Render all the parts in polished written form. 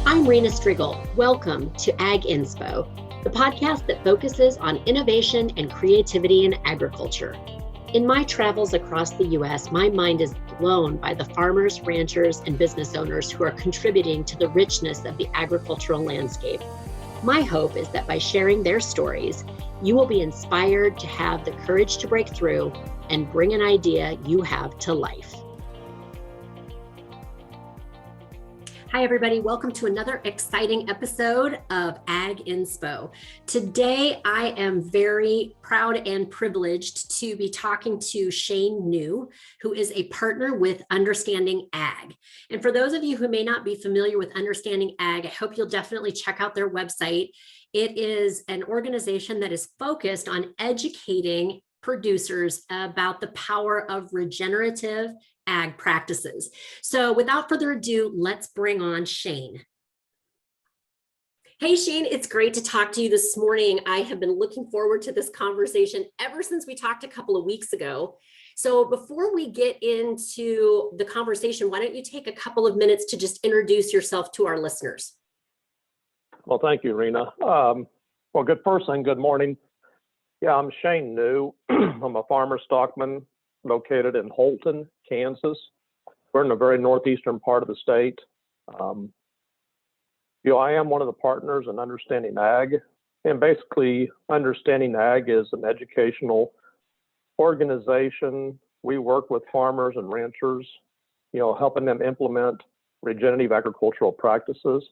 I'm Rena Striegel. Welcome to Ag Inspo, the podcast that focuses on innovation and creativity in agriculture. In my travels across the U.S., my mind is blown by the farmers, ranchers, and business owners who are contributing to the richness of the agricultural landscape. My hope is that by sharing their stories, you will be inspired to have the courage to break through and bring an idea you have to life. Hi, everybody. Welcome to another exciting episode of Ag Inspo. Today, I am very proud and privileged to be talking to Shane New, who is a partner with Understanding Ag. And for those of you who may not be familiar with Understanding Ag, I hope you'll definitely check out their website. It is an organization that is focused on educating producers about the power of regenerative ag practices. So without further ado, let's bring on Shane. Hey, Shane, it's great to talk to you this morning. I have been looking forward to this conversation ever since we talked a couple of weeks ago. So before we get into the conversation, why don't you take a couple of minutes to just introduce yourself to our listeners? Well, thank you, Rena. First thing, good morning. Yeah, I'm Shane New. I'm a farmer stockman located in Holton, Kansas. We're in the very northeastern part of the state. I am one of the partners in Understanding Ag. And basically, Understanding Ag is an educational organization. We work with farmers and ranchers, helping them implement regenerative agricultural practices.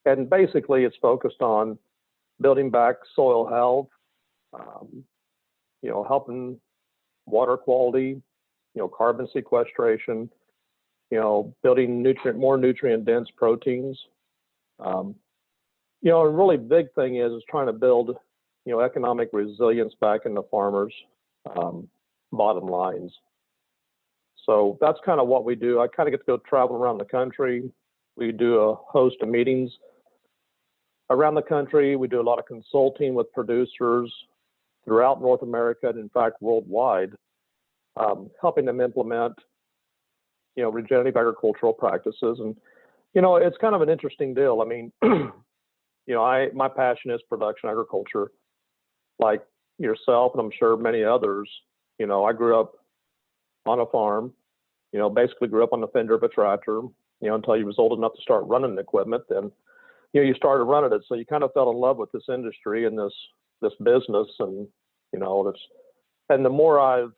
And basically, it's focused on building back soil health, helping water quality, carbon sequestration, building more nutrient-dense proteins. A really big thing is trying to build, economic resilience back in the farmers' bottom lines. So that's kind of what we do. I kind of get to go travel around the country. We do a host of meetings around the country. We do a lot of consulting with producers throughout North America and, in fact, worldwide, helping them implement, regenerative agricultural practices. And, it's kind of an interesting deal. I mean, my passion is production agriculture, like yourself, and I'm sure many others. I grew up on a farm, basically grew up on the fender of a tractor, until you was old enough to start running the equipment. Then, you started running it. So you kind of fell in love with this industry and this business. And, and the more I've,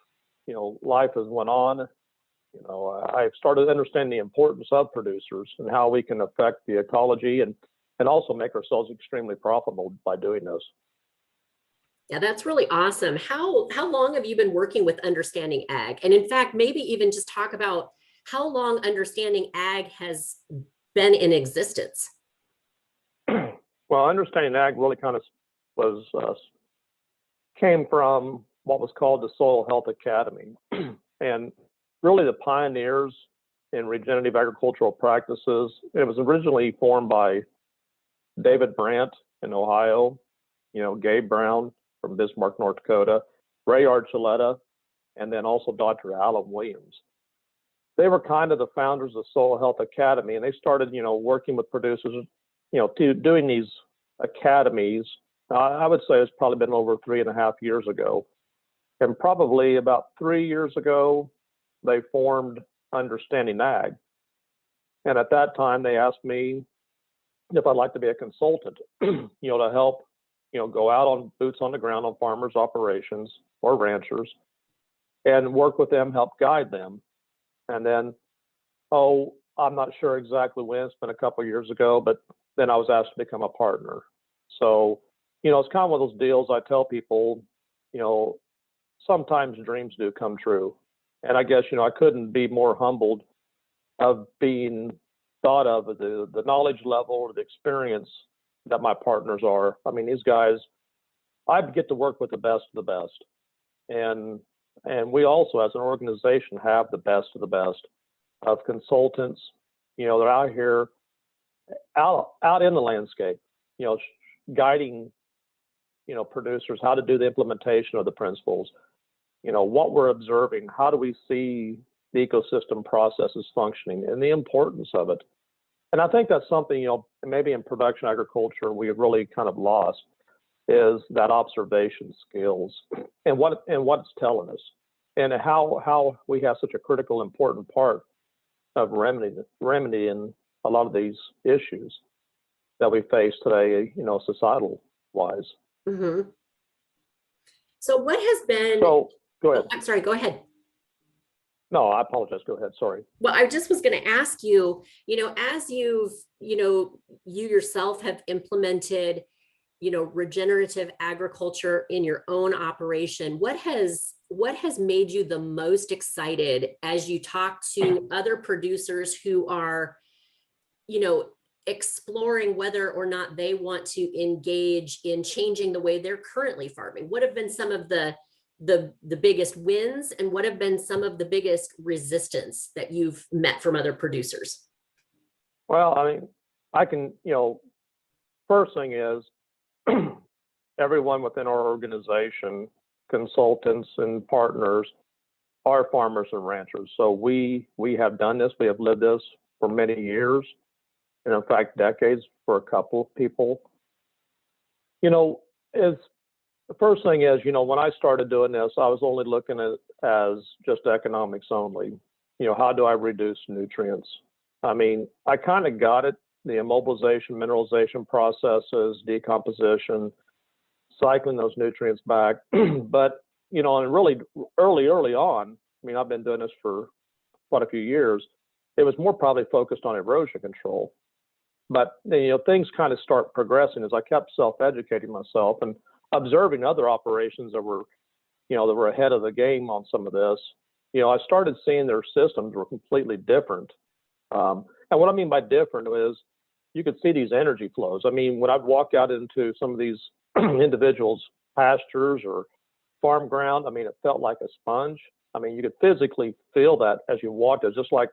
life has went on, I've started understanding the importance of producers and how we can affect the ecology and also make ourselves extremely profitable by doing this. Yeah, that's really awesome. How long have you been working with Understanding Ag? And in fact, maybe even just talk about how long Understanding Ag has been in existence. Well, Understanding Ag really kind of came from what was called the Soil Health Academy. And really the pioneers in regenerative agricultural practices. It was originally formed by David Brandt in Ohio, Gabe Brown from Bismarck, North Dakota, Ray Archuleta, and then also Dr. Alan Williams. They were kind of the founders of Soil Health Academy, and they started, working with producers, doing these academies. I would say it's probably been over 3.5 years ago. And probably about 3 years ago, they formed Understanding Ag. And at that time, they asked me if I'd like to be a consultant, to help, go out on boots on the ground on farmers' operations or ranchers and work with them, help guide them. And then, I'm not sure exactly when, it's been a couple of years ago, but then I was asked to become a partner. So, it's kind of one of those deals I tell people, sometimes dreams do come true. And I guess, I couldn't be more humbled of being thought of the knowledge level or the experience that my partners are. I mean, these guys, I get to work with the best of the best. And we also, as an organization, have the best of the best of consultants, they're out here, out in the landscape, guiding, producers how to do the implementation of the principles, what we're observing, how do we see the ecosystem processes functioning and the importance of it. And I think that's something, maybe in production agriculture we have really kind of lost, is that observation skills and what it's telling us, and how we have such a critical, important part of remedying a lot of these issues that we face today, societal wise. Mm-hmm. So what has been, So go ahead. Oh, I'm sorry, go ahead. No, I apologize. Go ahead. Sorry. Well, I just was going to ask you, as you yourself have implemented, regenerative agriculture in your own operation, what has made you the most excited as you talk to other producers who are, exploring whether or not they want to engage in changing the way they're currently farming? What have been some of the biggest wins, and what have been some of the biggest resistance that you've met from other producers? Well, I mean, I can, first thing is everyone within our organization, consultants and partners, are farmers and ranchers. So we have done this. We have lived this for many years, and in fact, decades for a couple of people. Is the first thing is, when I started doing this, I was only looking at it as just economics only. How do I reduce nutrients? I mean, I kind of got it, the immobilization, mineralization processes, decomposition, cycling those nutrients back. But, and really early on, I mean, I've been doing this for quite a few years, it was more probably focused on erosion control. But, things kind of start progressing as I kept self-educating myself and observing other operations that were ahead of the game on some of this. I started seeing their systems were completely different. And what I mean by different is you could see these energy flows. I mean, when I'd walk out into some of these individuals' pastures or farm ground, I mean, it felt like a sponge. I mean, you could physically feel that as you walked. It was just like,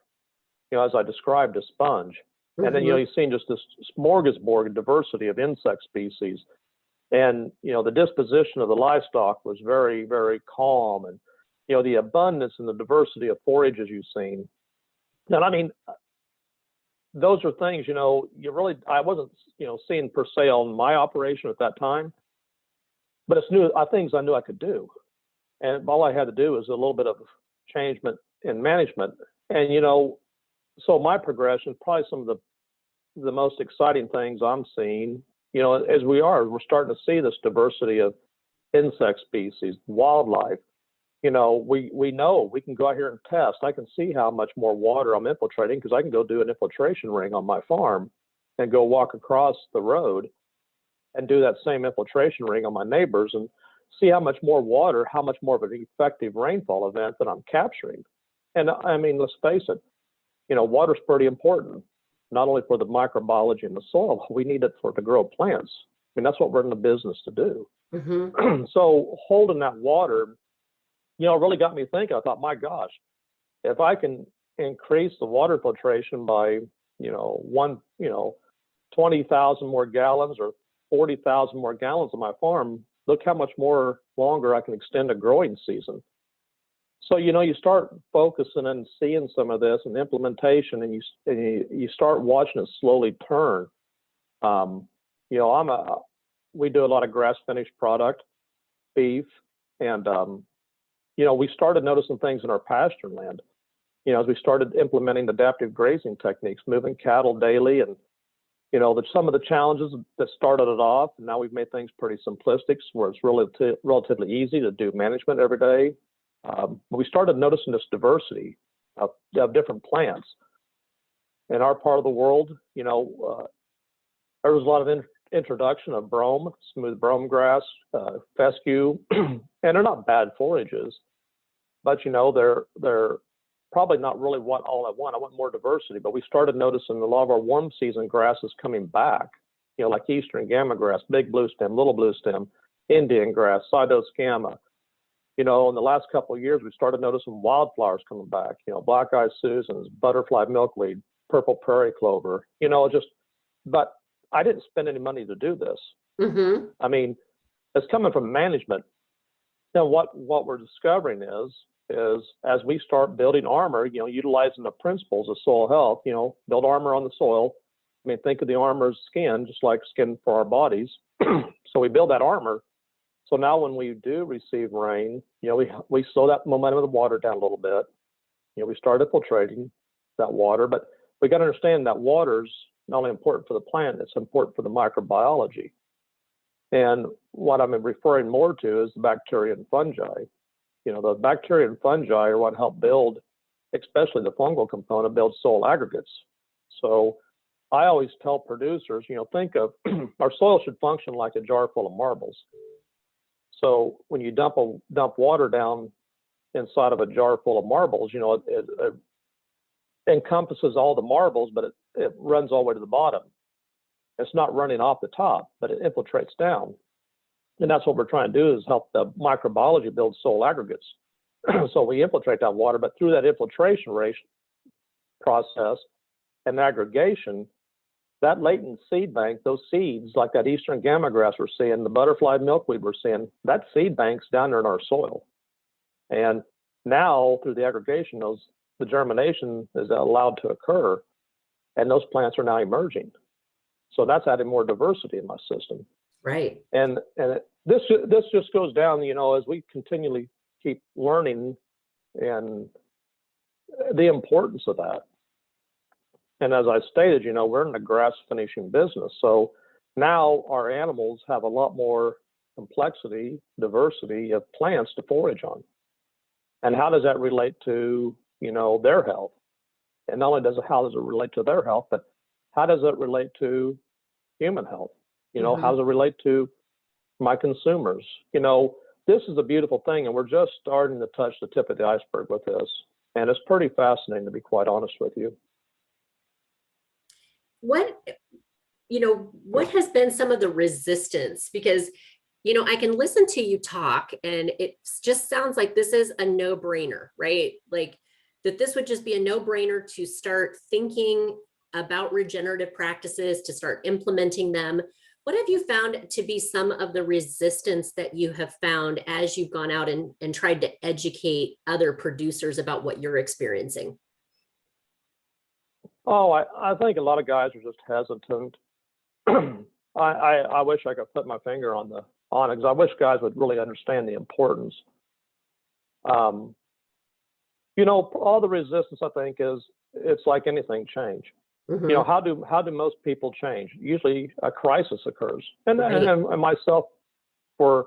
as I described, a sponge. Mm-hmm. And then, you've seen just this smorgasbord of diversity of insect species. And, the disposition of the livestock was very, very calm. And, the abundance and the diversity of forages you've seen. And I mean, those are things, I wasn't, seeing per se on my operation at that time, but it's things I knew I could do. And all I had to do was a little bit of changement in management. And, so my progression, probably some of the most exciting things I'm seeing, as we're starting to see this diversity of insect species, wildlife. We know we can go out here and test. I can see how much more water I'm infiltrating because I can go do an infiltration ring on my farm and go walk across the road and do that same infiltration ring on my neighbors and see how much more water, how much more of an effective rainfall event that I'm capturing. And I mean, let's face it, water's pretty important, not only for the microbiology in the soil, we need it to grow plants. I mean, that's what we're in the business to do. Mm-hmm. So holding that water, really got me thinking. I thought, my gosh, if I can increase the water filtration by, 20,000 more gallons or 40,000 more gallons on my farm, look how much more longer I can extend a growing season. So, you start focusing and seeing some of this and implementation, and you start watching it slowly turn. We do a lot of grass finished product, beef, and, we started noticing things in our pasture land, as we started implementing adaptive grazing techniques, moving cattle daily. And, some of the challenges that started it off, and now we've made things pretty simplistic where it's really relatively easy to do management every day. We started noticing this diversity of different plants. In our part of the world, there was a lot of introduction of brome, smooth brome grass, fescue, and they're not bad forages, but they're probably not really all I want. I want more diversity. But we started noticing a lot of our warm season grasses coming back, like eastern gamma grass, big blue stem, little blue stem, Indian grass, Cytoscama. In the last couple of years, we started noticing wildflowers coming back, black-eyed Susans, butterfly milkweed, purple prairie clover, but I didn't spend any money to do this. Mm-hmm. I mean, it's coming from management. What we're discovering is as we start building armor, utilizing the principles of soil health, build armor on the soil, I mean, think of the armor as skin, just like skin for our bodies. So we build that armor. So now when we do receive rain, we slow that momentum of the water down a little bit. We start infiltrating that water, but we got to understand that water's not only important for the plant, it's important for the microbiology. And what I'm referring more to is the bacteria and fungi. The bacteria and fungi are what help build, especially the fungal component, build soil aggregates. So I always tell producers, think of our soil should function like a jar full of marbles. So when you dump water down inside of a jar full of marbles, it encompasses all the marbles, but it runs all the way to the bottom. It's not running off the top, but it infiltrates down. And that's what we're trying to do, is help the microbiology build soil aggregates. So we infiltrate that water, but through that infiltration process and aggregation, that latent seed bank, those seeds, like that eastern gamma grass we're seeing, the butterfly milkweed we're seeing, that seed bank's down there in our soil. And now through the aggregation, the germination is allowed to occur, and those plants are now emerging. So that's adding more diversity in my system. Right. And this just goes down, as we continually keep learning and the importance of that. And as I stated, we're in the grass finishing business. So now our animals have a lot more complexity, diversity of plants to forage on. And how does that relate to, their health? And not only how does it relate to their health, but how does it relate to human health? How does it relate to my consumers? This is a beautiful thing, and we're just starting to touch the tip of the iceberg with this. And it's pretty fascinating, to be quite honest with you. What has been some of the resistance? Because, I can listen to you talk and it just sounds like this is a no-brainer, right? Like that this would just be a no-brainer to start thinking about regenerative practices, to start implementing them. What have you found to be some of the resistance that you have found as you've gone out and tried to educate other producers about what you're experiencing? Oh, I think a lot of guys are just hesitant. I wish I could put my finger on it, because I wish guys would really understand the importance. All the resistance, I think, it's like anything, change. Mm-hmm. How do most people change? Usually a crisis occurs. And myself, for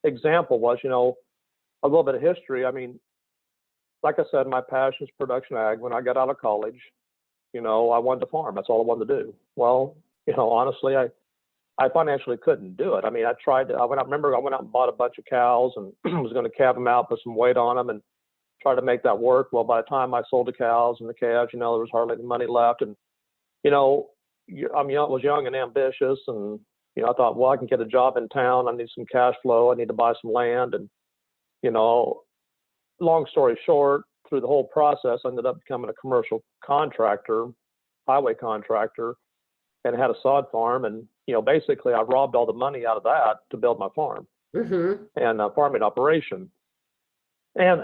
example, was, a little bit of history. I mean, like I said, my passion is production ag. When I got out of college, I wanted to farm. That's all I wanted to do. Well, honestly, I financially couldn't do it. I mean, I tried to, I went out and bought a bunch of cows and was going to calve them out, put some weight on them and try to make that work. Well, by the time I sold the cows and the calves, there was hardly any money left. And, I was young and ambitious, and, I thought, well, I can get a job in town. I need some cash flow. I need to buy some land. And, long story short, through the whole process, I ended up becoming a commercial contractor, highway contractor, and had a sod farm. And, basically I robbed all the money out of that to build my farm and a farming operation. And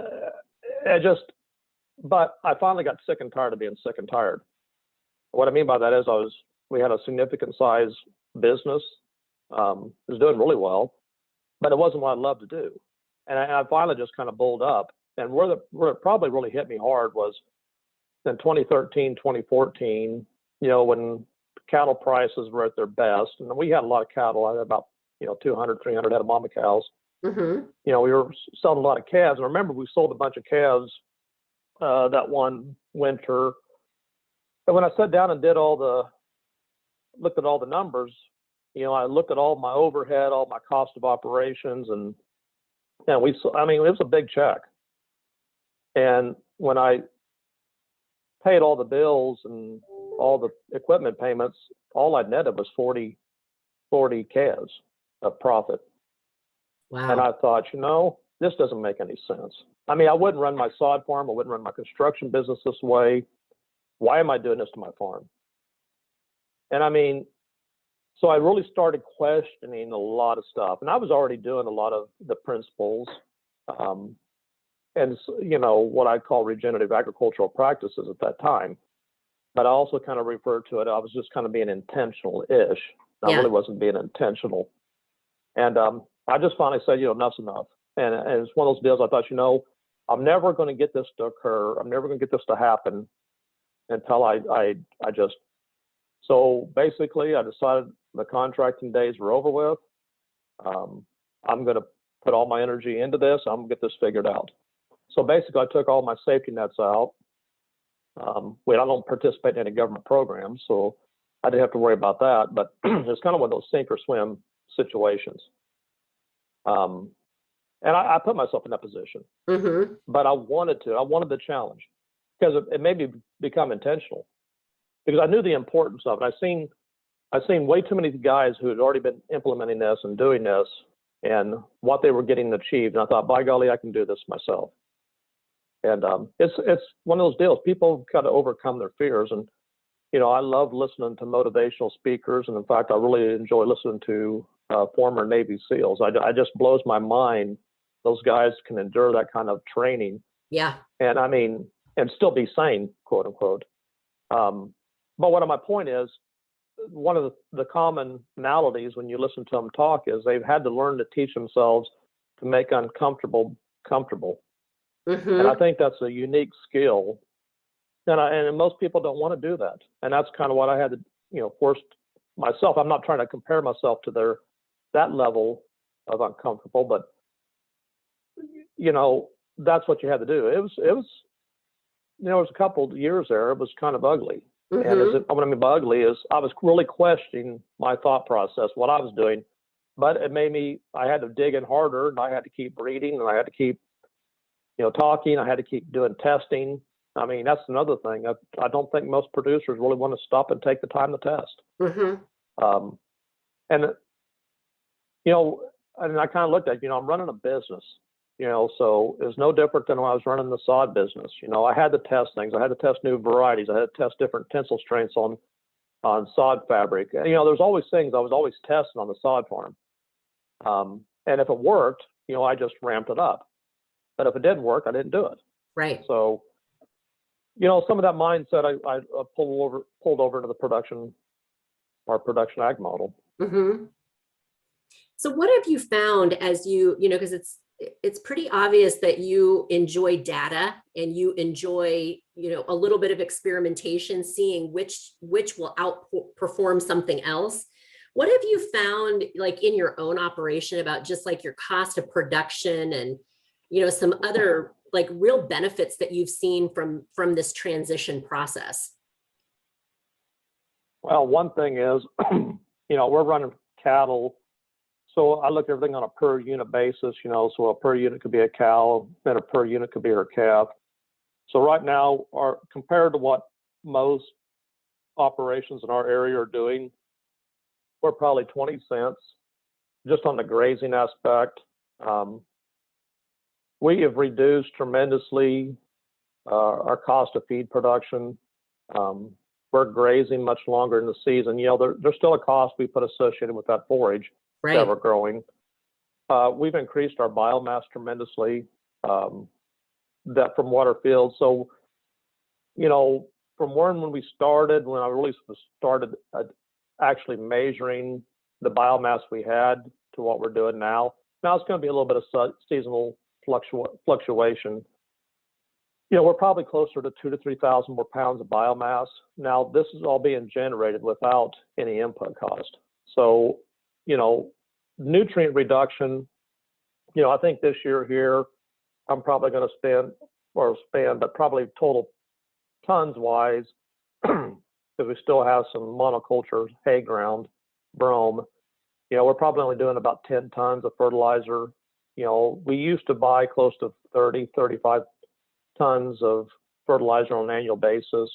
but I finally got sick and tired of being sick and tired. What I mean by that is we had a significant size business. It was doing really well, but it wasn't what I loved to do. And I finally just kind of bulled up. And where it probably really hit me hard was in 2013, 2014, when cattle prices were at their best. And we had a lot of cattle. I had about, 200, 300 head of mama cows. Mm-hmm. We were selling a lot of calves. And I remember we sold a bunch of calves that one winter. And when I sat down and looked at all the numbers, I looked at all my overhead, all my cost of operations, and it was a big check. And when I paid all the bills and all the equipment payments, all I netted was 40 calves of profit. Wow. And I thought, this doesn't make any sense. I mean, I wouldn't run my sod farm. I wouldn't run my construction business this way. Why am I doing this to my farm? And so I really started questioning a lot of stuff. And I was already doing a lot of the principles and, what I call regenerative agricultural practices at that time. but I also kind of referred to it, I was just kind of being intentional-ish. I Yeah. really wasn't being intentional. And I just finally said, enough's enough. And it's one of those deals I thought, I'm never going to get this to occur. I'm never going to get this to happen until I just, so basically I decided the contracting days were over with. I'm going to put all my energy into this. I'm going to get this figured out. So basically I took all my safety nets out. I don't participate in any government programs, so I didn't have to worry about that, but it's kind of one of those sink or swim situations. And I put myself in that position, but I wanted the challenge because it made me become intentional because I knew the importance of it. I've seen way too many guys who had already been implementing this and doing this and what they were getting achieved. And I thought, by golly, I can do this myself. And it's one of those deals. People got to overcome their fears. And, I love listening to motivational speakers. And in fact, I really enjoy listening to former Navy SEALs. I just blows my mind. Those guys can endure that kind of training. Yeah. And and still be sane, quote unquote. But my point is, one of the commonalities when you listen to them talk is they've had to learn to teach themselves to make uncomfortable comfortable. And I think that's a unique skill. And most people don't want to do that. And that's kind of what I had to, force myself. I'm not trying to compare myself to that level of uncomfortable, but that's what you had to do. It was a couple of years there. It was kind of ugly. And what I mean by ugly is I was really questioning my thought process, what I was doing, but it made me, I had to dig in harder and I had to keep reading and I had to keep, talking. I had to keep doing testing. I mean, that's another thing. I don't think most producers really want to stop and take the time to test. And, and I kind of looked at, I'm running a business, so it's no different than when I was running the sod business. I had to test things. I had to test new varieties. I had to test different tensile strengths on sod fabric. And, there's always things I was always testing on the sod farm. And if it worked, I just ramped it up. But if it didn't work, I didn't do it. Right. So, some of that mindset I pulled over into the production ag model. So what have you found as because it's pretty obvious that you enjoy data and you enjoy, a little bit of experimentation, seeing which will outperform something else. What have you found like in your own operation about just like your cost of production and, some other like real benefits that you've seen from this transition process? Well, one thing is, we're running cattle. So I look at everything on a per unit basis, so a per unit could be a cow and a per unit could be her calf. So right now, compared to what most operations in our area are doing, we're probably 20 cents just on the grazing aspect. We have reduced tremendously our cost of feed production. We're grazing much longer in the season. There's still a cost we put associated with that forage that we're growing. We've increased our biomass tremendously, that from water fields. So, from when we started, when I really started actually measuring the biomass we had to what we're doing now it's going to be a little bit of seasonal fluctuation. We're probably closer to 2,000 to 3,000 more pounds of biomass. Now, this is all being generated without any input cost. So, nutrient reduction, I think this year here, I'm probably going to spend, but probably total tons wise, because we still have some monoculture hay ground, brome. We're probably only doing about 10 tons of fertilizer. We used to buy close to 30, 35 tons of fertilizer on an annual basis.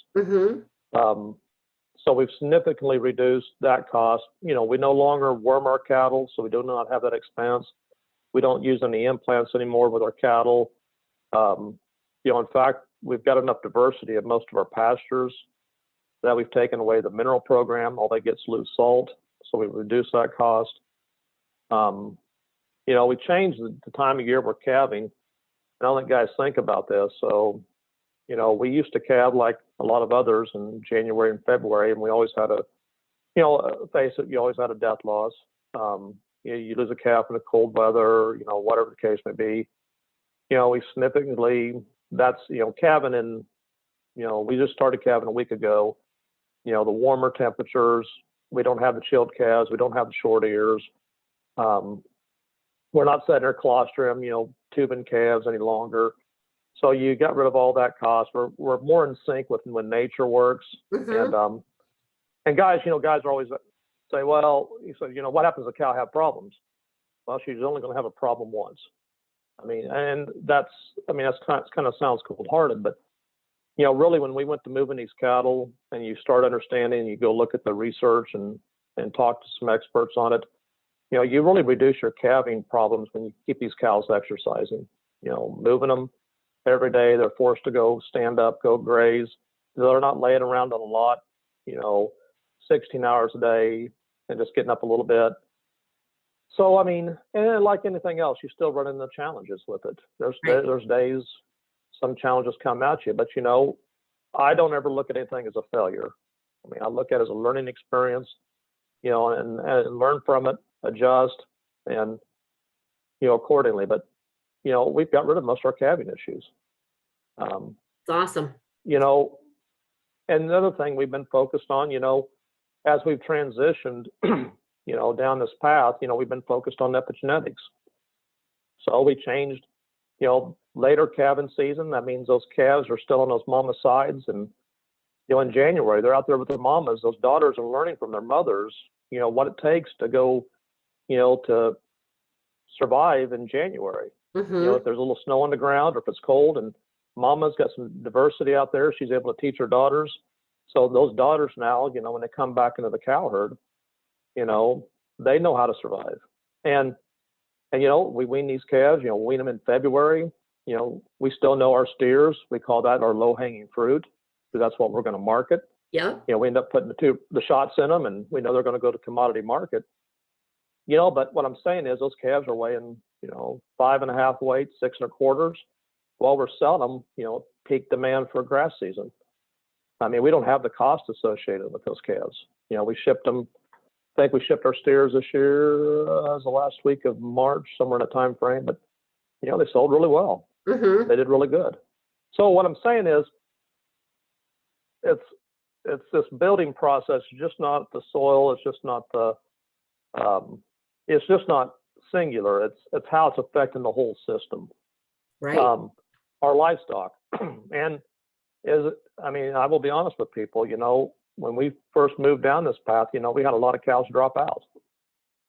So we've significantly reduced that cost. We no longer worm our cattle, so we do not have that expense. We don't use any implants anymore with our cattle. In fact, we've got enough diversity in most of our pastures that we've taken away the mineral program. All they get is loose salt, so we've reduced that cost. We changed the time of year we're calving. I don't think guys think about this. So, We used to calve like a lot of others in January and February, and we always had face it, you always had a death loss. You lose a calf in the cold weather, whatever the case may be. We significantly, that's, calving in, we just started calving a week ago. The warmer temperatures, we don't have the chilled calves, we don't have the short ears. We're not setting our colostrum, tubing calves any longer. So you got rid of all that cost. We're more in sync with when nature works. Mm-hmm. And guys, guys are always say, well, what happens if a cow have problems? Well, she's only going to have a problem once. And that's kind of sounds cold-hearted, but really when we went to moving these cattle and you start understanding, you go look at the research and talk to some experts on it, you really reduce your calving problems when you keep these cows exercising, moving them every day. They're forced to go stand up, go graze. They're not laying around on a lot, 16 hours a day and just getting up a little bit. So, and like anything else, you still run into challenges with it. There's days some challenges come at you, but I don't ever look at anything as a failure. I look at it as a learning experience, and learn from it, adjust, and accordingly. But we've got rid of most of our calving issues. It's awesome. And the other thing we've been focused on, as we've transitioned, down this path, we've been focused on epigenetics. So we changed, later calving season. That means those calves are still on those mama sides. And, in January, they're out there with their mamas. Those daughters are learning from their mothers, what it takes to go, to survive in January. Mm-hmm. If there's a little snow on the ground or if it's cold, and mama's got some diversity out there, she's able to teach her daughters. So those daughters now, when they come back into the cow herd, they know how to survive. And we wean these calves, wean them in February. We still know our steers. We call that our low-hanging fruit, because that's what we're going to market. Yeah. We end up putting the shots in them, and we know they're going to go to commodity market. But what I'm saying is those calves are weighing, 5.5 weight, 6.25. While we're selling them, peak demand for grass season. We don't have the cost associated with those calves. We shipped them. I think we shipped our steers this year as the last week of March, somewhere in that time frame. But they sold really well. Mm-hmm. They did really good. So what I'm saying is, it's this building process. It's just not the soil. It's just not it's just not singular. It's how it's affecting the whole system. Right. Our livestock, and I will be honest with people. When we first moved down this path, we had a lot of cows drop out.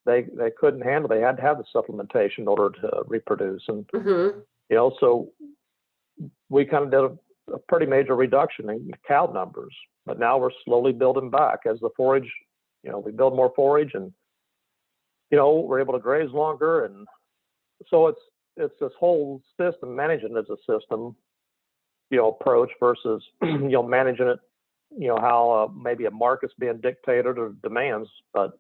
They couldn't handle. They had to have the supplementation in order to reproduce, and mm-hmm. So we kind of did a pretty major reduction in cow numbers. But now we're slowly building back as the forage. We build more forage, and we're able to graze longer, and so it's this whole system, managing it as a system, approach versus managing it. How maybe a market's being dictated or demands, but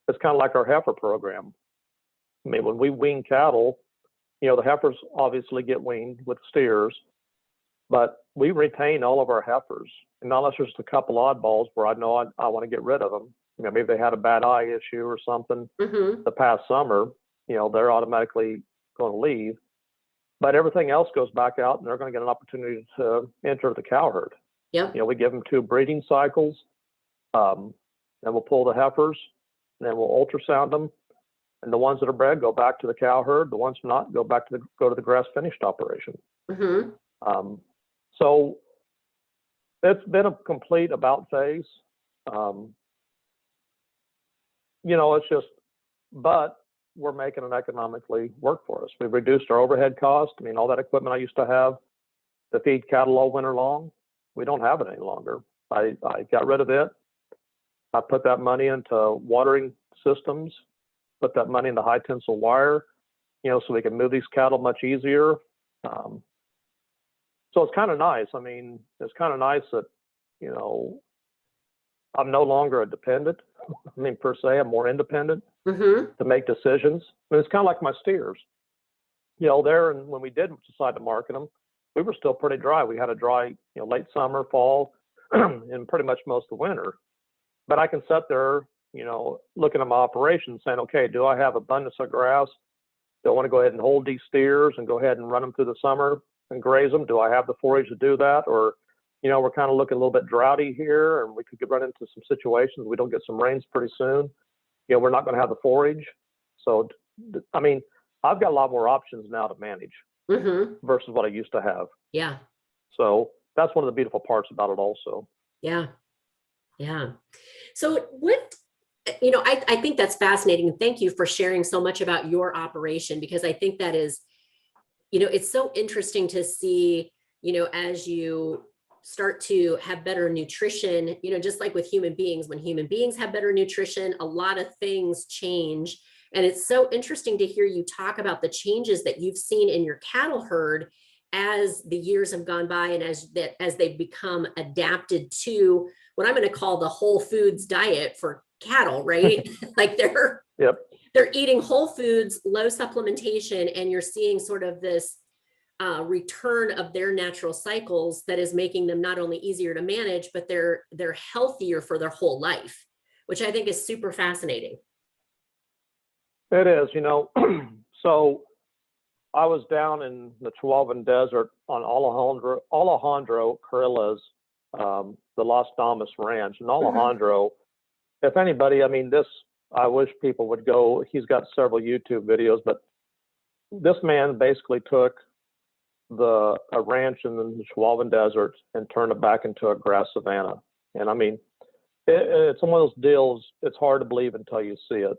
it's kind of like our heifer program. When we wean cattle, the heifers obviously get weaned with steers, but we retain all of our heifers. And unless there's a couple oddballs where I know I want to get rid of them, maybe they had a bad eye issue or something Mm-hmm. the past summer, they're automatically going to leave. But everything else goes back out, and they're going to get an opportunity to enter the cow herd. Yep. We give them 2 breeding cycles, then we'll pull the heifers, and then we'll ultrasound them, and the ones that are bred go back to the cow herd. The ones not go to the grass finished operation. Mm-hmm. So it's been a complete about phase. It's just, but we're making it economically work for us. We've reduced our overhead cost. All that equipment I used to have to feed cattle all winter long, we don't have it any longer. I got rid of it. I put that money into watering systems, put that money into high tensile wire, so we can move these cattle much easier. So it's kind of nice. It's kind of nice that, I'm no longer a dependent. Per se, I'm more independent Mm-hmm. to make decisions. It's kind of like my steers. When we did decide to market them, we were still pretty dry. We had a dry, late summer, fall, and pretty much most of the winter. But I can sit there, looking at my operation saying, okay, do I have abundance of grass? Do I want to go ahead and hold these steers and go ahead and run them through the summer and graze them? Do I have the forage to do that? Or, we're kind of looking a little bit droughty here, and we could run into some situations. We don't get some rains pretty soon. We're not going to have the forage. So, I mean, I've got a lot more options now to manage versus what I used to have. Yeah. So that's one of the beautiful parts about it also. Yeah. Yeah. So I think that's fascinating. And thank you for sharing so much about your operation, because I think that is, it's so interesting to see, as you start to have better nutrition, just like with human beings, when human beings have better nutrition, a lot of things change. And it's so interesting to hear you talk about the changes that you've seen in your cattle herd as the years have gone by, and as they've become adapted to what I'm going to call the whole foods diet for cattle, right? Like they're eating whole foods, low supplementation, and you're seeing sort of this return of their natural cycles that is making them not only easier to manage, but they're healthier for their whole life, which I think is super fascinating. It is, so I was down in the Chihuahuan Desert on Alejandro Carrilla's, the Las Damas Ranch. And Alejandro, if anybody, I wish people would go. He's got several YouTube videos, but this man basically took a ranch in the Chihuahuan Desert and turned it back into a grass savanna. And it's one of those deals, it's hard to believe until you see it.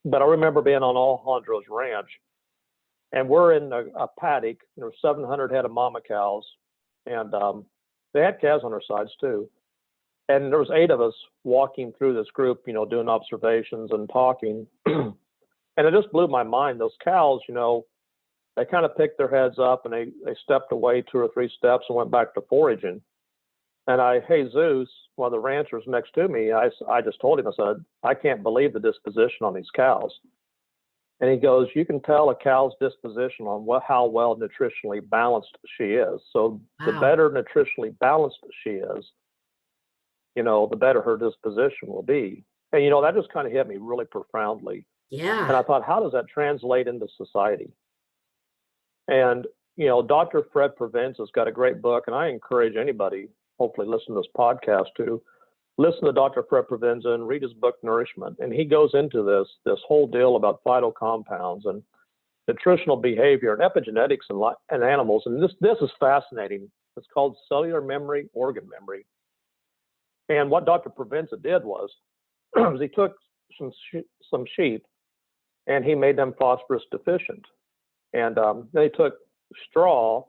But I remember being on Alejandro's ranch, and we're in a paddock. There were 700 head of mama cows, and they had calves on their sides too. And there was 8 of us walking through this group, doing observations and talking. And it just blew my mind. Those cows, they kind of picked their heads up and they stepped away 2 or 3 steps and went back to foraging. And Jesus, one of the ranchers next to me, I just told him, I said, I can't believe the disposition on these cows. And he goes, you can tell a cow's disposition on how well nutritionally balanced she is. So the better nutritionally balanced she is, the better her disposition will be. And, that just kind of hit me really profoundly. Yeah. And I thought, how does that translate into society? And, Dr. Fred Provenza's got a great book, and I encourage anybody, hopefully listen to this podcast to listen to Dr. Fred Provenza and read his book, Nourishment. And he goes into this whole deal about phytocompounds and nutritional behavior and epigenetics and animals. And this is fascinating. It's called cellular memory, organ memory. And what Dr. Provenza did was he took some sheep and he made them phosphorus deficient. And then he took straw,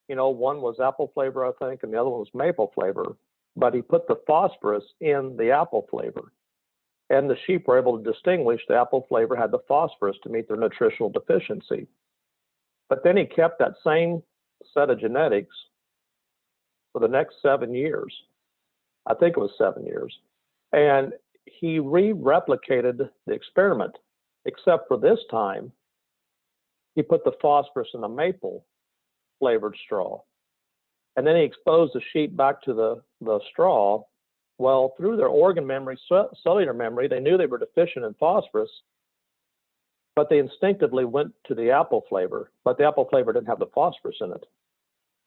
one was apple flavor, I think, and the other one was maple flavor. But he put the phosphorus in the apple flavor. And the sheep were able to distinguish the apple flavor had the phosphorus to meet their nutritional deficiency. But then he kept that same set of genetics for the next 7 years. I think it was 7 years. And he re-replicated the experiment, except for this time, he put the phosphorus in the maple flavored straw. And then he exposed the sheep back to the straw. Well, through their organ memory, cellular memory, they knew they were deficient in phosphorus, but they instinctively went to the apple flavor, but the apple flavor didn't have the phosphorus in it.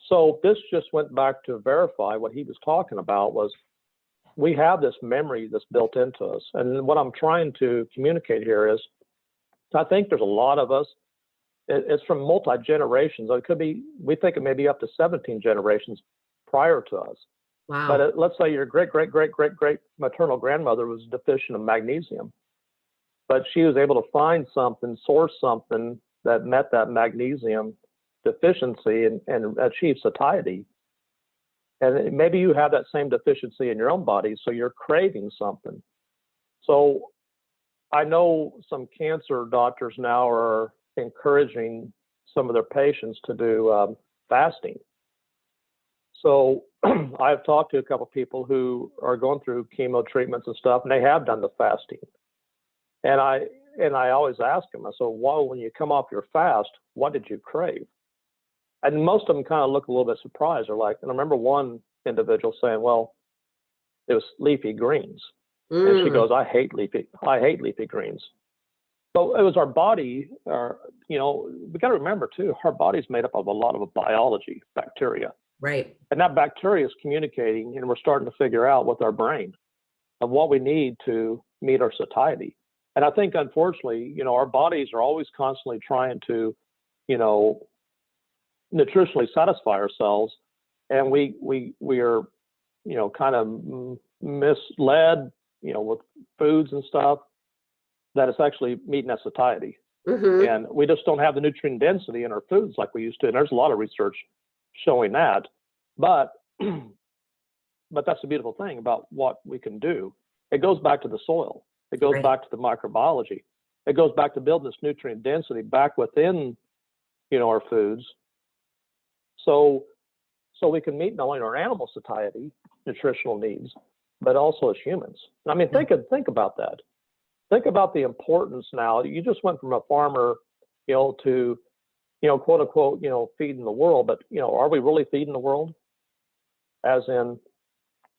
So this just went back to verify what he was talking about was we have this memory that's built into us. And what I'm trying to communicate here is I think there's a lot of us, it's from multi-generations. It could be, we think it may be up to 17 generations prior to us. Wow. But let's say your great maternal grandmother was deficient in magnesium, but she was able to find something, source something that met that magnesium deficiency and achieve satiety. And maybe you have that same deficiency in your own body, so you're craving something. So I know some cancer doctors now are encouraging some of their patients to do fasting. So I've talked to a couple of people who are going through chemo treatments and stuff, and they have done the fasting. And I always ask them, I said, well, when you come off your fast, what did you crave? And most of them kind of look a little bit surprised. They're like, and I remember one individual saying, well, it was leafy greens. And she goes, I hate leafy greens. So it was our body, we got to remember too, our body's made up of a lot of biology, bacteria. Right. And that bacteria is communicating, and we're starting to figure out with our brain of what we need to meet our satiety. And I think, unfortunately, our bodies are always constantly trying to, nutritionally satisfy ourselves. And we are, kind of misled, with foods and stuff, that it's actually meeting that satiety. Mm-hmm. And we just don't have the nutrient density in our foods like we used to. And there's a lot of research showing that. But that's the beautiful thing about what we can do. It goes back to the soil. It goes back to the microbiology. It goes back to building this nutrient density back within, our foods. So we can meet not only our animal satiety, nutritional needs, but also as humans. I mean, think about that. Think about the importance now. You just went from a farmer, to, quote unquote, feeding the world. But, are we really feeding the world? As in,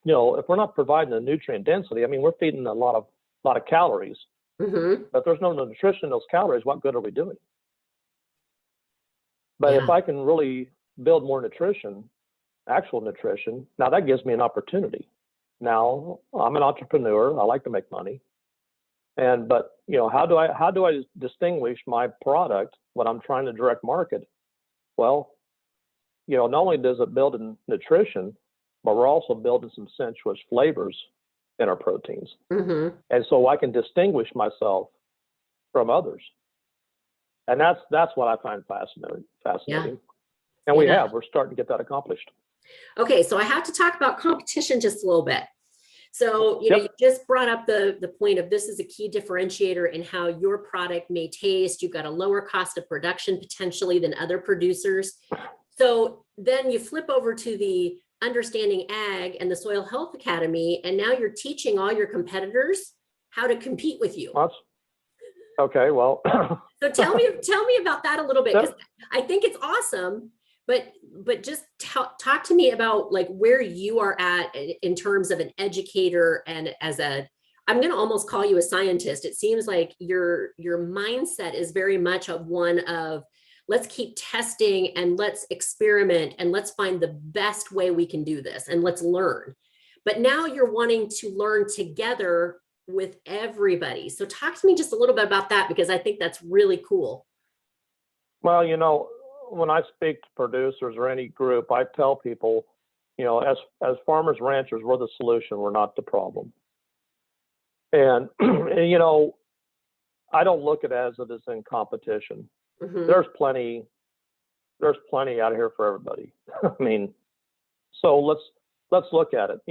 if we're not providing the nutrient density, I mean, we're feeding a lot of calories. Mm-hmm. But if there's no nutrition in those calories, what good are we doing? But if I can really build more nutrition, actual nutrition, now that gives me an opportunity. Now I'm an entrepreneur. I like to make money. But how do I distinguish my product when I'm trying to direct market? Well, not only does it build in nutrition, but we're also building some sensuous flavors in our proteins. Mm-hmm. And so I can distinguish myself from others. And that's what I find fascinating. Yeah. And we're starting to get that accomplished. Okay, so I have to talk about competition just a little bit. So, you just brought up the point of this is a key differentiator in how your product may taste. You've got a lower cost of production potentially than other producers. So then you flip over to the Understanding Ag and the Soil Health Academy, and now you're teaching all your competitors how to compete with you. Okay, well. So tell me about that a little bit, because I think it's awesome. But just talk to me about like where you are at in terms of an educator and I'm going to almost call you a scientist. It seems like your mindset is very much of one of let's keep testing and let's experiment and let's find the best way we can do this and let's learn. But now you're wanting to learn together with everybody. So talk to me just a little bit about that, because I think that's really cool. Well, when I speak to producers or any group, I tell people, as farmers, ranchers, we're the solution. We're not the problem. And, I don't look at it as in competition. Mm-hmm. There's plenty out here for everybody. I mean, so let's look at it.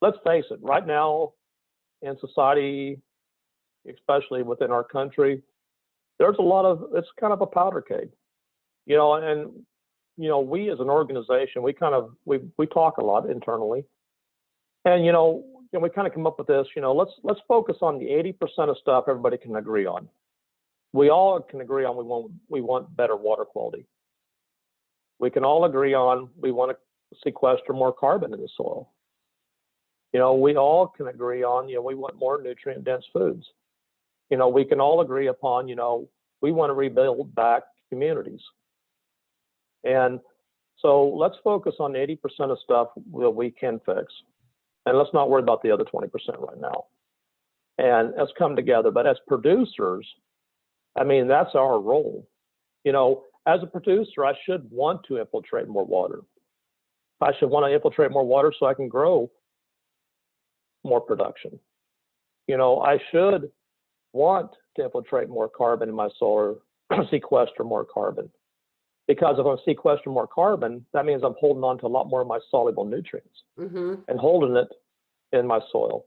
Let's face it. Right now in society, especially within our country, there's it's kind of a powder keg. And we as an organization, we talk a lot internally, and we kind of come up with this. Let's focus on the 80% of stuff everybody can agree on. We all can agree on we want better water quality. We can all agree on we want to sequester more carbon in the soil. We all can agree on we want more nutrient dense foods. We can all agree upon we want to rebuild back communities. And so let's focus on 80% of stuff that we can fix. And let's not worry about the other 20% right now. And let's come together. But as producers, I mean, that's our role. As a producer, I should want to infiltrate more water. I should want to infiltrate more water so I can grow more production. I should want to infiltrate more carbon in my soil, sequester more carbon. Because if I'm sequestering more carbon, that means I'm holding on to a lot more of my soluble nutrients and holding it in my soil.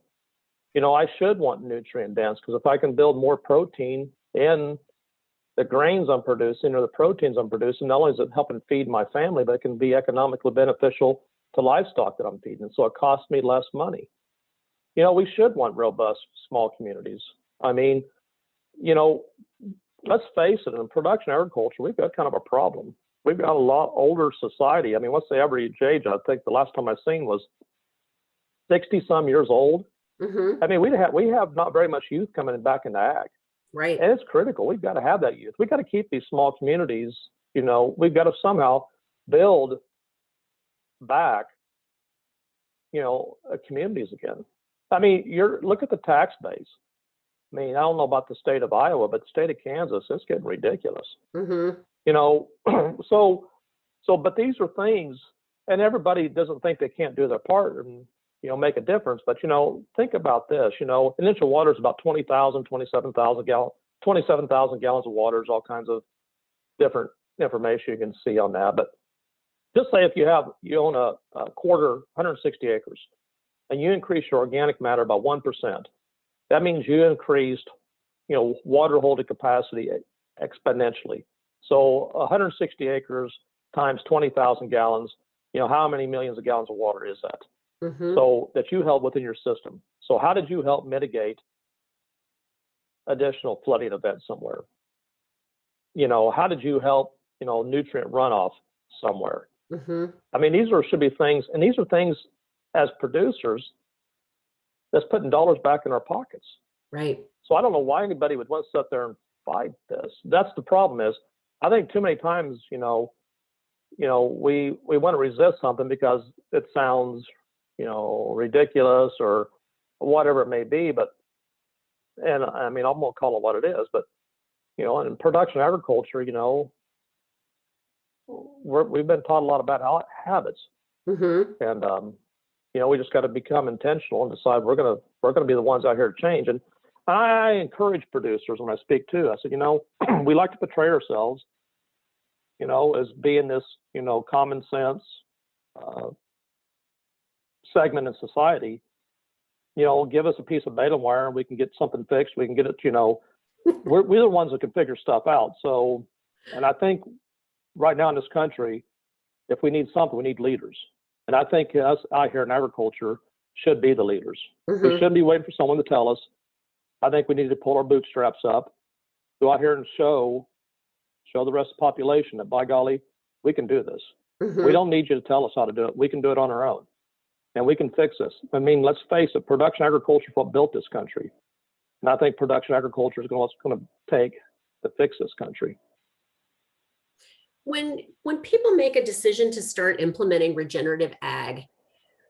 I should want nutrient dense, because if I can build more protein in the grains I'm producing or the proteins I'm producing, not only is it helping feed my family, but it can be economically beneficial to livestock that I'm feeding. So it costs me less money. We should want robust small communities. I mean, let's face it, in production agriculture, we've got kind of a problem. we've got a lot older society. I mean, what's the average age? I think the last time I seen was 60 some years old. Mm-hmm. I mean, we have not very much youth coming back into ag, Right. and it's critical. We've got to have that youth. We've got to keep these small communities. You know, we've got to somehow build back, you know, communities again. I mean, look at the tax base. I mean, I don't know about the state of Iowa, but the state of Kansas, it's getting ridiculous. Mm-hmm. You know, but these are things, and everybody doesn't think they can't do their part and, you know, make a difference. But, you know, think about this, you know, initial water is about 27,000 gallons of water. There's all kinds of different information you can see on that. But just say if you own a quarter, 160 acres, and you increase your organic matter by 1%, that means you increased, you know, water holding capacity exponentially. So 160 acres times 20,000 gallons, you know, how many millions of gallons of water is that? Mm-hmm. So that you held within your system. So how did you help mitigate additional flooding events somewhere? You know, how did you help, you know, nutrient runoff somewhere? Mm-hmm. I mean, should be things, and these are things as producers that's putting dollars back in our pockets. Right. So I don't know why anybody would want to sit there and fight this. That's the problem is, I think too many times, you know, we want to resist something because it sounds, you know, ridiculous or whatever it may be. But, and I mean, I'm gonna call it what it is. But, you know, in production agriculture, you know, we've been taught a lot about habits, Mm-hmm. and you know, we just got to become intentional and decide we're gonna be the ones out here to change. And I encourage producers when I speak too. I said, you know, we like to portray ourselves, you know, as being this, you know, common sense segment in society. You know, give us a piece of bale wire and we can get something fixed. We can get it, you know, we're the ones that can figure stuff out. So, and I think right now in this country, if we need something, we need leaders. And I think us out here in agriculture should be the leaders. Mm-hmm. We shouldn't be waiting for someone to tell us. I think we need to pull our bootstraps up, go out here and show the rest of the population that, by golly, we can do this. Mm-hmm. We don't need you to tell us how to do it. We can do it on our own. And we can fix this. I mean, let's face it, production agriculture is what built this country. And I think production agriculture is what's going to take to fix this country. When people make a decision to start implementing regenerative ag,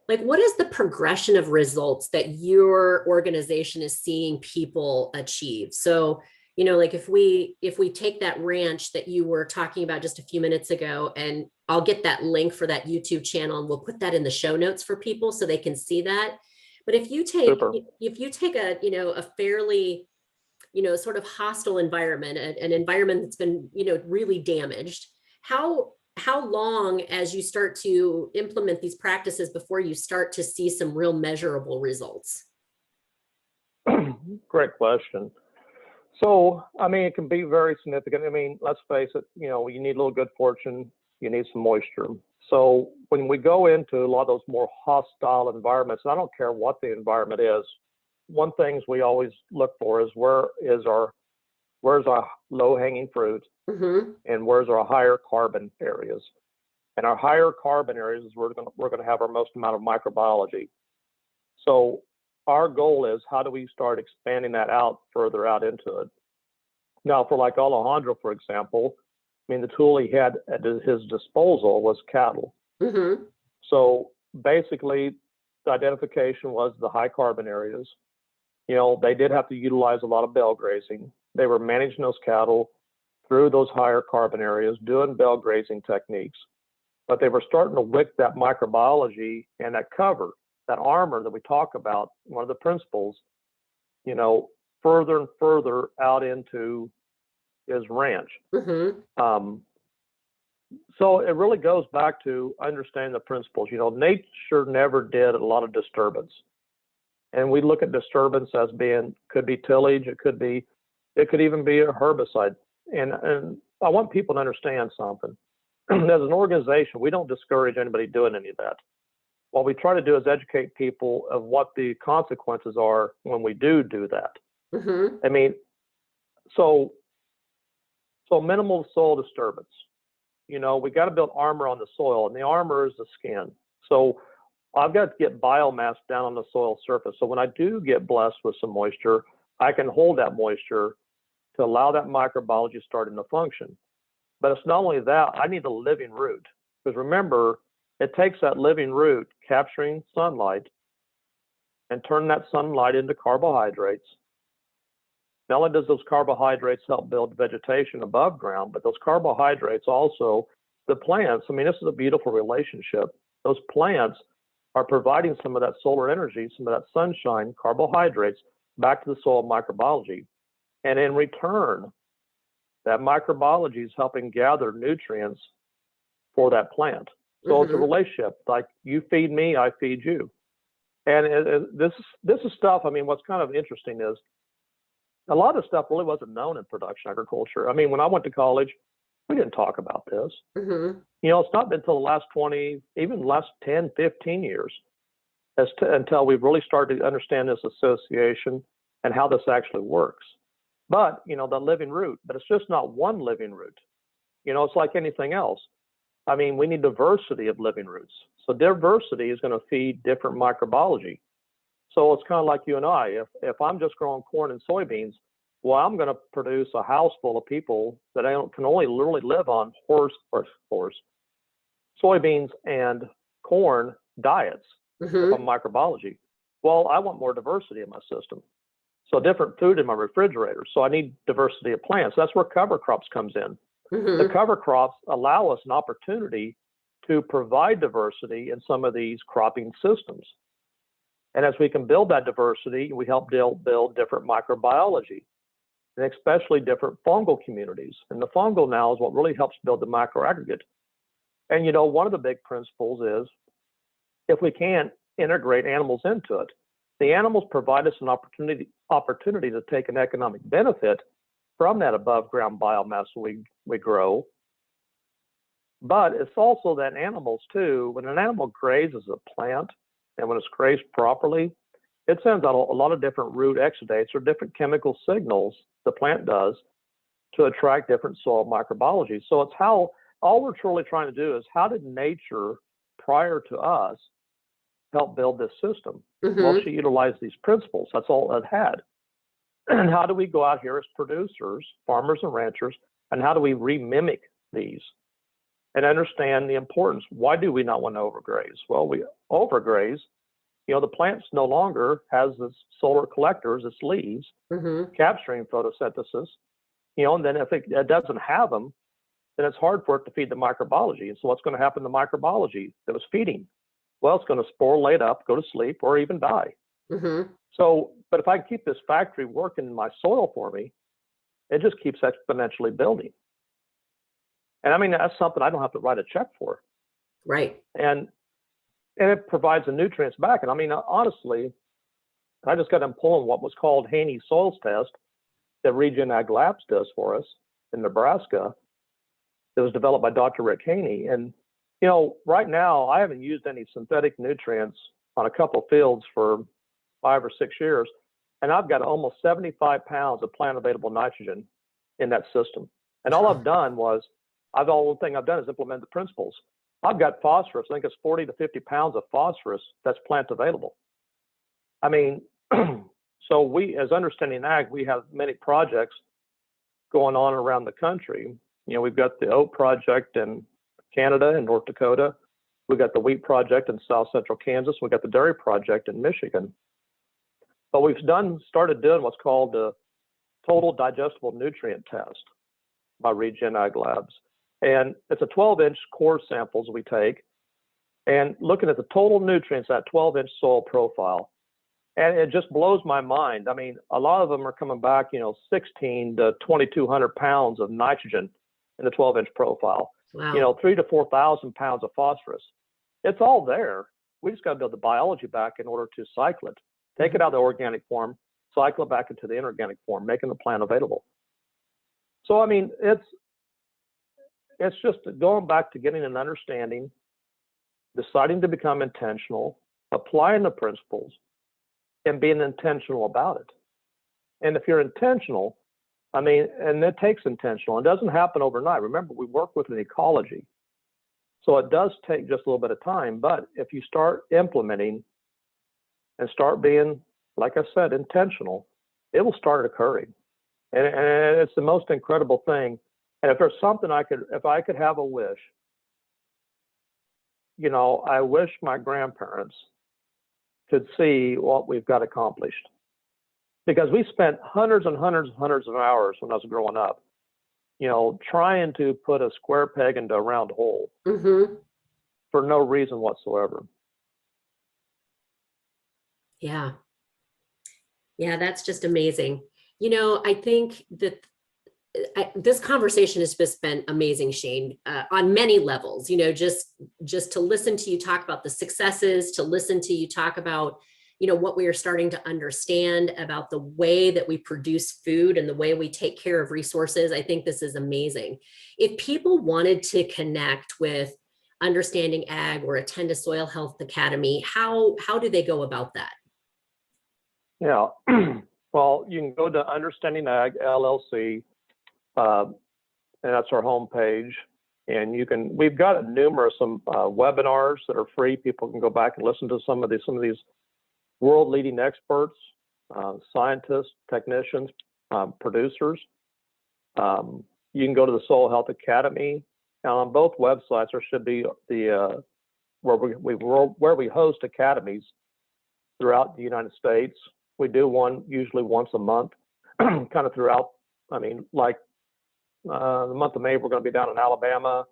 like what is the progression of results that your organization is seeing people achieve? So, you know, like if we take that ranch that you were talking about just a few minutes ago, and I'll get that link for that YouTube channel and we'll put that in the show notes for people so they can see that. But if you take a, you know, a fairly, you know, sort of hostile environment, an environment that's been, you know, really damaged, how long as you start to implement these practices before you start to see some real measurable results? Great question. So, I mean, it can be very significant. I mean, let's face it, you know, you need a little good fortune, you need some moisture. So when we go into a lot of those more hostile environments, and I don't care what the environment is, one thing we always look for is where's our low-hanging fruit, Mm-hmm. and where's our higher carbon areas. And our higher carbon areas is we're going to have our most amount of microbiology. So our goal is, how do we start expanding that out further out into it? Now, for like Alejandro, for example, I mean, the tool he had at his disposal was cattle. Mm-hmm. So basically, the identification was the high carbon areas. You know, they did have to utilize a lot of bale grazing. They were managing those cattle through those higher carbon areas, doing bale grazing techniques. But they were starting to wick that microbiology and that cover, that armor that we talk about, one of the principles, you know, further and further out into his ranch. Mm-hmm. So it really goes back to understanding the principles. You know, nature never did a lot of disturbance. And we look at disturbance as could be tillage, it could even be a herbicide. And I want people to understand something. As an organization, we don't discourage anybody doing any of that. What we try to do is educate people of what the consequences are when we do that. Mm-hmm. I mean, so minimal soil disturbance. we got to build armor on the soil, and the armor is the skin. So I've got to get biomass down on the soil surface. So when I do get blessed with some moisture, I can hold that moisture to allow that microbiology starting to function. But it's not only that, I need a living root. Because remember, it takes that living root capturing sunlight and turning that sunlight into carbohydrates. Not only does those carbohydrates help build vegetation above ground, but those carbohydrates also, the plants, I mean, this is a beautiful relationship. Those plants are providing some of that solar energy, some of that sunshine, carbohydrates, back to the soil microbiology. And in return, that microbiology is helping gather nutrients for that plant. So it's a relationship, like you feed me, I feed you. And this is stuff, I mean, what's kind of interesting is a lot of stuff really wasn't known in production agriculture. I mean, when I went to college, we didn't talk about this. It's not been until the last 20, even the last 10, 15 years until we've really started to understand this association and how this actually works. But, the living root, but it's just not one living root. It's like anything else. I mean, we need diversity of living roots. So diversity is going to feed different microbiology. So it's kind of like you and I. If I'm just growing corn and soybeans, well, I'm going to produce a house full of people that can only literally live on soybeans and corn diets from microbiology. Well, I want more diversity in my system. So different food in my refrigerator. So I need diversity of plants. That's where cover crops comes in. The cover crops allow us an opportunity to provide diversity in some of these cropping systems. And as we can build that diversity, we help build different microbiology, and especially different fungal communities. And the fungal now is what really helps build the microaggregate. And one of the big principles is if we can integrate animals into it, the animals provide us an opportunity to take an economic benefit from that above ground biomass we grow. But it's also that animals too, when an animal grazes a plant and when it's grazed properly, it sends out a lot of different root exudates or different chemical signals the plant does to attract different soil microbiology. So it's how all we're truly trying to do is how did nature prior to us help build this system? Well, she utilized these principles. That's all it had. And how do we go out here as producers, farmers and ranchers, and how do we remimic these and understand the importance? Why do we not want to overgraze? Well, we overgraze. The plants no longer has its solar collectors, its leaves, capturing photosynthesis. And then if it doesn't have them, then it's hard for it to feed the microbiology. And so what's going to happen to microbiology that was feeding? Well, it's going to sporulate up, go to sleep, or even die. So, but if I can keep this factory working in my soil for me, it just keeps exponentially building. And I mean, that's something I don't have to write a check for. Right. And it provides the nutrients back. And I mean, honestly, I just got them pulling what was called Haney Soils Test that Regen Ag Labs does for us in Nebraska. It was developed by Dr. Rick Haney. And, right now, I haven't used any synthetic nutrients on a couple of fields for 5 or 6 years. And I've got almost 75 pounds of plant available nitrogen in that system. And all I've done is implement the principles. I've got phosphorus. I think it's 40 to 50 pounds of phosphorus that's plant available. I mean, so we, as Understanding Ag, we have many projects going on around the country. We've got the oat project in Canada and North Dakota. We've got the wheat project in South Central Kansas. We've got the dairy project in Michigan. But we've started doing what's called the Total Digestible Nutrient Test by Regen Ag Labs. And it's a 12-inch core samples we take and looking at the total nutrients, that 12-inch soil profile. And it just blows my mind. I mean, a lot of them are coming back, 16 to 2,200 pounds of nitrogen in the 12-inch profile. Wow. 3 to 4,000 pounds of phosphorus. It's all there. We just got to build the biology back in order to cycle it. Take it out of the organic form, cycle it back into the inorganic form, making the plant available. So, I mean, it's just going back to getting an understanding, deciding to become intentional, applying the principles, and being intentional about it. And if you're intentional I mean, and it takes intentional. It doesn't happen overnight. Remember, we work with an ecology. So it does take just a little bit of time. But if you start implementing and start being, like I said, intentional, it will start occurring. And it's the most incredible thing. And if there's something if I could have a wish, you know, I wish my grandparents could see what we've got accomplished. Because we spent hundreds and hundreds and hundreds of hours when I was growing up, you know, trying to put a square peg into a round hole for no reason whatsoever. Yeah. Yeah, that's just amazing. You know, I think that this conversation has just been amazing, Shane, on many levels. You know, just to listen to you talk about the successes, to listen to you talk about, you know, what we are starting to understand about the way that we produce food and the way we take care of resources. I think this is amazing. If people wanted to connect with Understanding Ag or attend a Soil Health Academy, how do they go about that? Yeah. Well, you can go to Understanding Ag LLC, and that's our homepage. And we've got numerous webinars that are free. People can go back and listen to some of these world leading experts, scientists, technicians, producers. You can go to the Soil Health Academy, and on both websites there should be the where we host academies throughout the United States. We do one usually once a month, kind of throughout. I mean, like the month of May, we're going to be down in Alabama.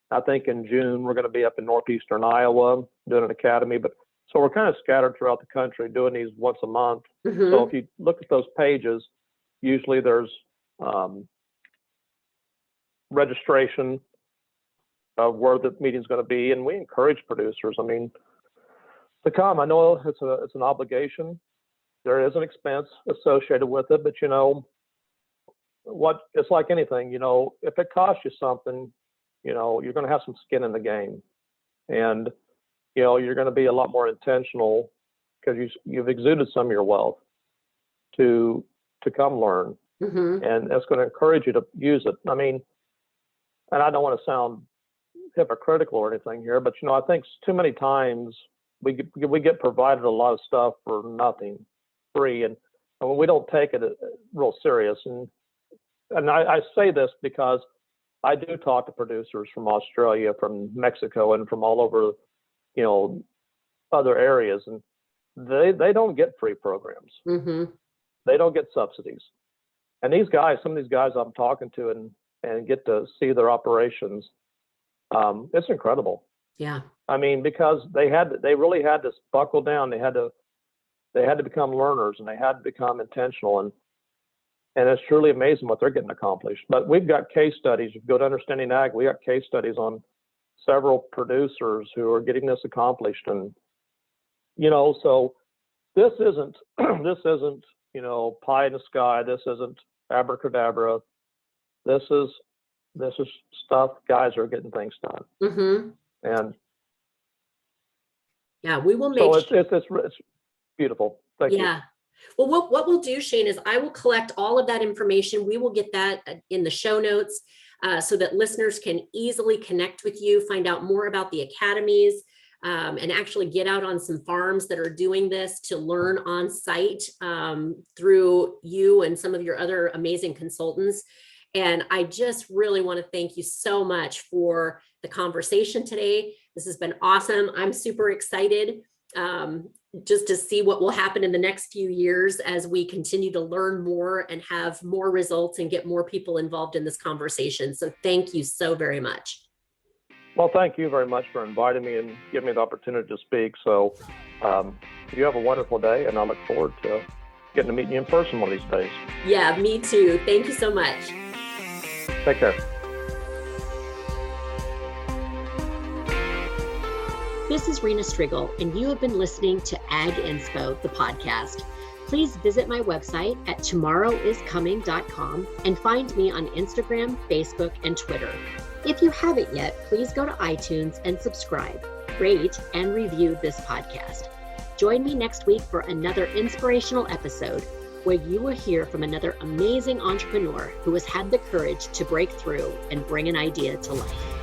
I think in June, we're going to be up in northeastern Iowa doing an academy. But so we're kind of scattered throughout the country doing these once a month. So if you look at those pages, usually there's registration of where the meeting's going to be. And we encourage producers, I mean, to come. I know it's an obligation. There is an expense associated with it, but you know, it's like anything, you know, if it costs you something, you know, you're going to have some skin in the game, and you know, you're going to be a lot more intentional because you've exuded some of your wealth to come learn, and it's going to encourage you to use it. I mean, and I don't want to sound hypocritical or anything here, but you know, I think too many times we get provided a lot of stuff for nothing, free, and we don't take it real serious. And I say this because I do talk to producers from Australia, from Mexico, and from all over, you know, other areas, and they don't get free programs. They don't get subsidies. And these guys, some of these guys I'm talking to and get to see their operations, it's incredible. Yeah. I mean, because they really had to buckle down. They had to become learners, and they had to become intentional, and it's truly amazing what they're getting accomplished. But we've got case studies. If you go to Understanding Ag, we got case studies on several producers who are getting this accomplished. And, you know, so this isn't, you know, pie in the sky. This isn't abracadabra. This is stuff guys are getting things done. And yeah, we will make so it's beautiful. Thank you. Yeah. Well, what we'll do, Shane, is I will collect all of that information. We will get that in the show notes so that listeners can easily connect with you, find out more about the academies, and actually get out on some farms that are doing this to learn on site through you and some of your other amazing consultants. And I just really want to thank you so much for the conversation today. This has been awesome. I'm super excited just to see what will happen in the next few years as we continue to learn more and have more results and get more people involved in this conversation. So thank you so very much. Well, thank you very much for inviting me and giving me the opportunity to speak. So you have a wonderful day, and I look forward to getting to meet you in person one of these days. Yeah, me too. Thank you so much. Take care. This is Rena Striegel, and you have been listening to Ag Inspo, the podcast. Please visit my website at tomorrowiscoming.com and find me on Instagram, Facebook, and Twitter. If you haven't yet, please go to iTunes and subscribe, rate, and review this podcast. Join me next week for another inspirational episode. where you will hear from another amazing entrepreneur who has had the courage to break through and bring an idea to life.